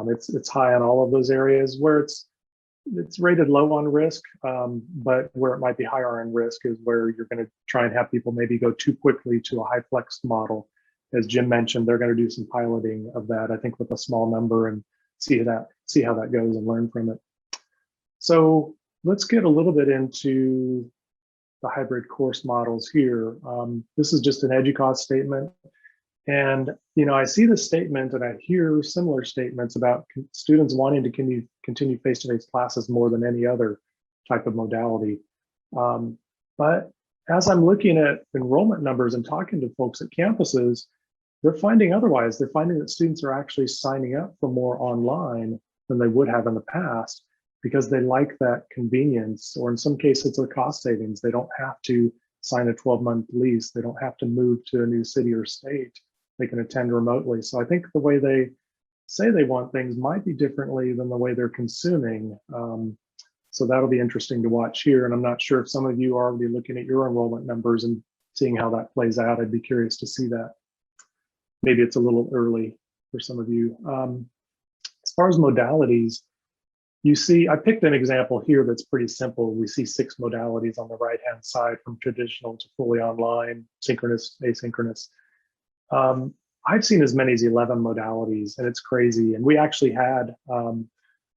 It's high on all of those areas where it's rated low on risk, but where it might be higher on risk is where you're going to try and have people maybe go too quickly to a high flex model. As Jim mentioned, they're going to do some piloting of that, I think, with a small number and see how that goes and learn from it. So let's get a little bit into the hybrid course models here. This is just an EDUCAUSE statement. And, I see this statement and I hear similar statements about students wanting to continue face-to-face classes more than any other type of modality. But as I'm looking at enrollment numbers and talking to folks at campuses, they're finding otherwise. They're finding that students are actually signing up for more online than they would have in the past because they like that convenience, or in some cases, it's a cost savings. They don't have to sign a 12-month lease. They don't have to move to a new city or state. They can attend remotely. So I think the way they say they want things might be differently than the way they're consuming. So that'll be interesting to watch here. And I'm not sure if some of you are already looking at your enrollment numbers and seeing how that plays out. I'd be curious to see that. Maybe it's a little early for some of you. As far as modalities, you see, I picked an example here that's pretty simple. We see 6 modalities on the right-hand side, from traditional to fully online, synchronous, asynchronous. I've seen as many as 11 modalities, and it's crazy. And we actually had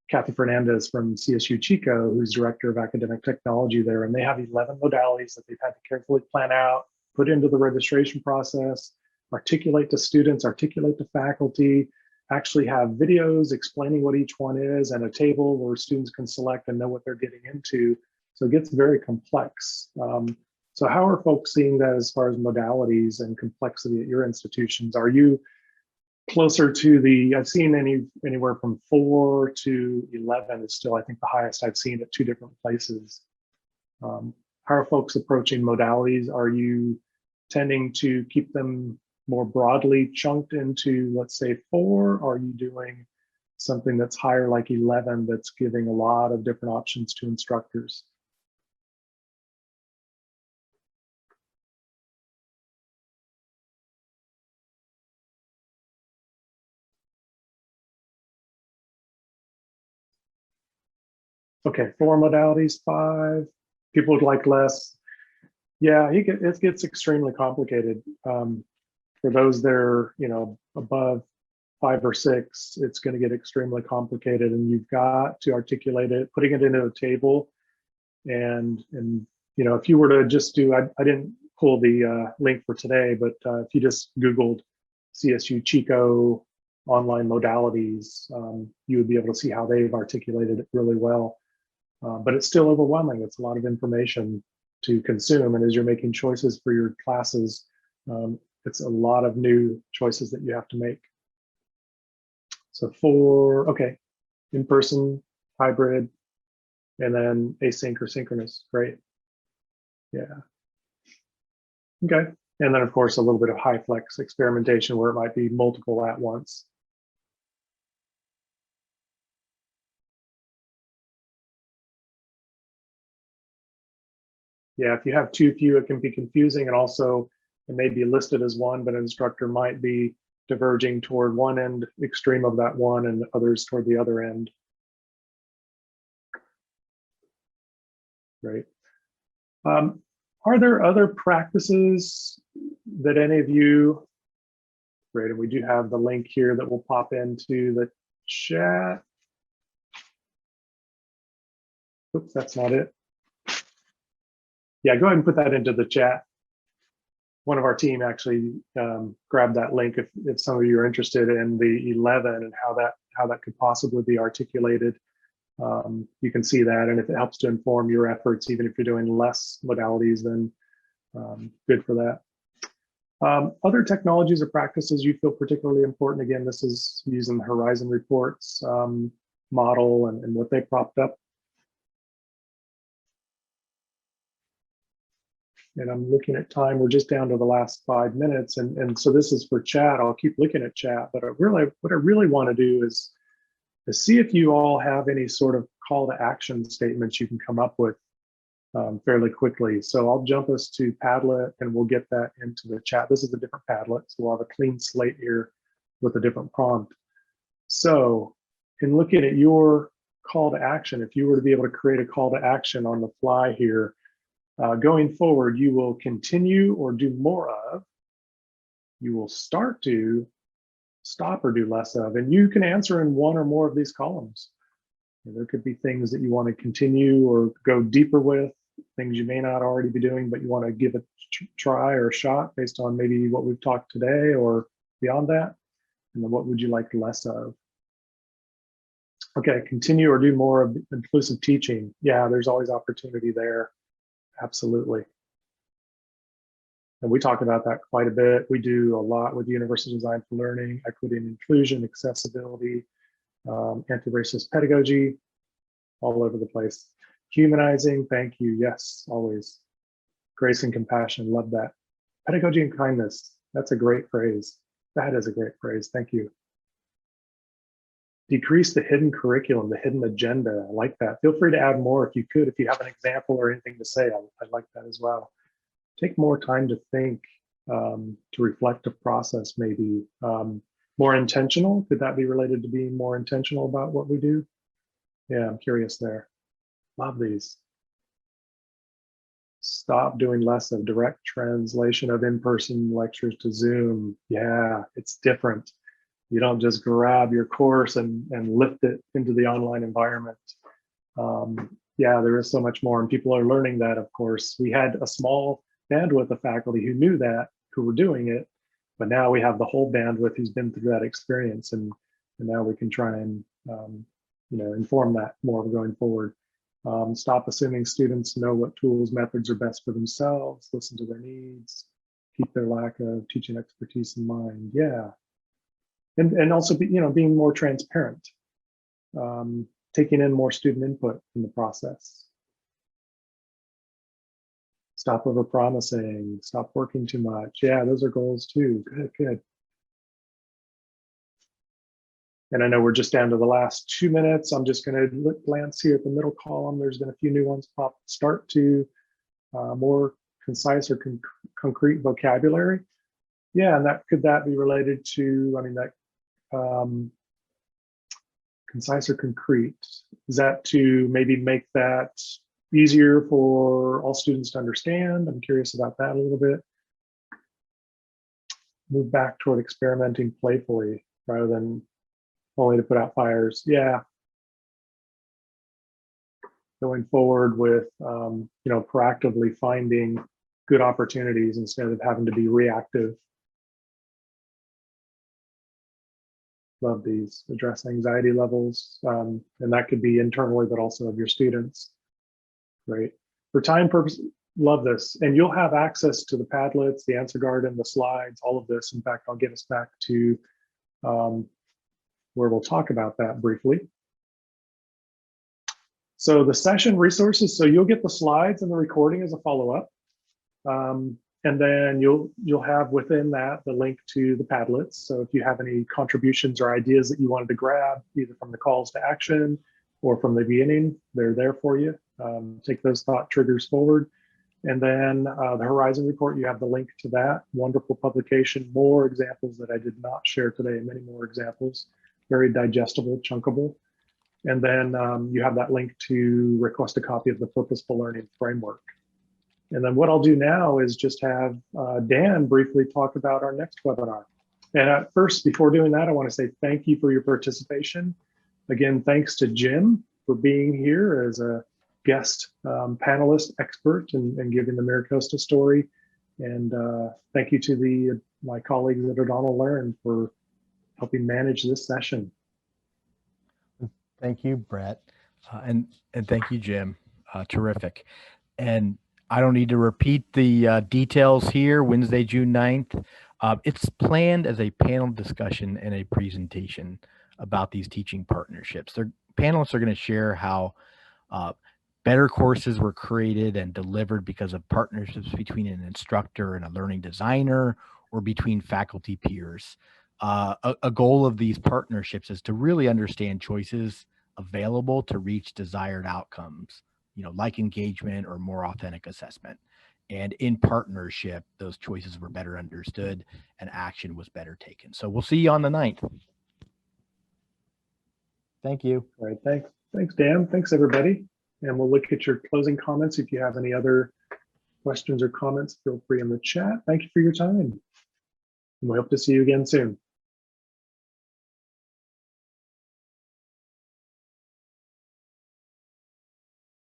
Kathy Fernandez from CSU Chico, who's director of academic technology there, and they have 11 modalities that they've had to carefully plan out, put into the registration process, articulate to students, articulate to faculty, actually have videos explaining what each one is and a table where students can select and know what they're getting into. So it gets very complex. So how are folks seeing that as far as modalities and complexity at your institutions? Are you closer to the, I've seen anywhere from 4 to 11 is still, I think, the highest I've seen at 2 different places. How are folks approaching modalities? Are you tending to keep them more broadly chunked into, let's say, 4? Are you doing something that's higher like 11 that's giving a lot of different options to instructors? Okay, 4 modalities, 5. People would like less. Yeah, it gets extremely complicated. For those that are, above 5 or 6, it's going to get extremely complicated, and you've got to articulate it, putting it into a table. And if you were to just do, I didn't pull the link for today, but if you just Googled CSU Chico online modalities, you would be able to see how they've articulated it really well. But it's still overwhelming. It's a lot of information to consume. And as you're making choices for your classes, it's a lot of new choices that you have to make. So okay, in-person, hybrid, and then async or synchronous, great. Yeah. Okay, and then of course, a little bit of high flex experimentation where it might be multiple at once. Yeah, if you have too few, it can be confusing, and also it may be listed as one, but an instructor might be diverging toward one end extreme of that one and others toward the other end. Great. Are there other practices that any of you, great, and we do have the link here that will pop into the chat. Oops, that's not it. Yeah, go ahead and put that into the chat. One of our team actually grabbed that link if some of you are interested in the 11 and how that could possibly be articulated. You can see that, and if it helps to inform your efforts, even if you're doing less modalities, then good for that. Other technologies or practices you feel particularly important? Again, this is using the Horizon Reports model and what they propped up. And I'm looking at time, we're just down to the last 5 minutes. And so this is for chat. I'll keep looking at chat, but what I really want to do is see if you all have any sort of call to action statements you can come up with fairly quickly. So I'll jump us to Padlet and we'll get that into the chat. This is a different Padlet, so we'll have a clean slate here with a different prompt. So in looking at your call to action, if you were to be able to create a call to action on the fly here, going forward, you will continue or do more of, you will start to, stop or do less of, and you can answer in one or more of these columns. There could be things that you want to continue or go deeper with, things you may not already be doing, but you want to give a try or a shot based on maybe what we've talked today or beyond that. And then what would you like less of? Okay, continue or do more of inclusive teaching. Yeah, there's always opportunity there. Absolutely. And we talk about that quite a bit. We do a lot with Universal Design for Learning, equity and inclusion, accessibility, anti-racist pedagogy, all over the place. Humanizing, thank you, yes, always. Grace and compassion, love that. Pedagogy and kindness, that's a great phrase. That is a great phrase, thank you. Decrease the hidden curriculum, the hidden agenda. I like that. Feel free to add more if you could. If you have an example or anything to say, I'd like that as well. Take more time to think, to reflect, to process maybe. More intentional, could that be related to being more intentional about what we do? Yeah, I'm curious there. Love these. Stop doing less of direct translation of in-person lectures to Zoom. Yeah, it's different. You don't just grab your course and lift it into the online environment. Yeah, there is so much more, and people are learning that, of course. We had a small bandwidth of faculty who knew that, who were doing it, But now we have the whole bandwidth who's been through that experience, and now we can try and inform that more going forward. Stop assuming students know what tools, methods are best for themselves, listen to their needs, keep their lack of teaching expertise in mind. Yeah. And also being more transparent, taking in more student input in the process. Stop overpromising, stop working too much. Yeah, those are goals too. Good. And I know we're just down to the last 2 minutes. I'm just going to glance here at the middle column. There's been a few new ones pop. Start to more concise or concrete vocabulary. Yeah, and could that be related to, concise or concrete? Is that to maybe make that easier for all students to understand? I'm curious about that a little bit. Move back toward experimenting playfully rather than only to put out fires. Yeah. Going forward with, proactively finding good opportunities instead of having to be reactive. Love these. Address anxiety levels. And that could be internally, but also of your students. Great. For time purposes, love this. And you'll have access to the Padlets, the answer garden, the slides, all of this. In fact, I'll get us back to where we'll talk about that briefly. So the session resources, so you'll get the slides and the recording as a follow-up. And then you'll have within that the link to the Padlets. So if you have any contributions or ideas that you wanted to grab, either from the calls to action or from the beginning, they're there for you. Take those thought triggers forward. And then the Horizon Report, you have the link to that. Wonderful publication, more examples that I did not share today, many more examples. Very digestible, chunkable. And then you have that link to request a copy of the Purposeful Learning Framework. And then what I'll do now is just have Dan briefly talk about our next webinar. And at first, before doing that, I want to say thank you for your participation. Again, thanks to Jim for being here as a guest panelist expert and giving the MiraCosta story. And thank you to my colleagues at O'Donnell Learn for helping manage this session.
Thank you, Brett. And thank you, Jim. Terrific. And I don't need to repeat the details here. Wednesday, June 9th. It's planned as a panel discussion and a presentation about these teaching partnerships. Panelists are going to share how better courses were created and delivered because of partnerships between an instructor and a learning designer or between faculty peers. A goal of these partnerships is to really understand choices available to reach desired outcomes, like engagement or more authentic assessment. And in partnership, those choices were better understood and action was better taken. So we'll see you on the 9th. Thank you.
All right, thanks, Dan. Thanks, everybody. And we'll look at your closing comments. If you have any other questions or comments, feel free in the chat. Thank you for your time. And we hope to see you again soon.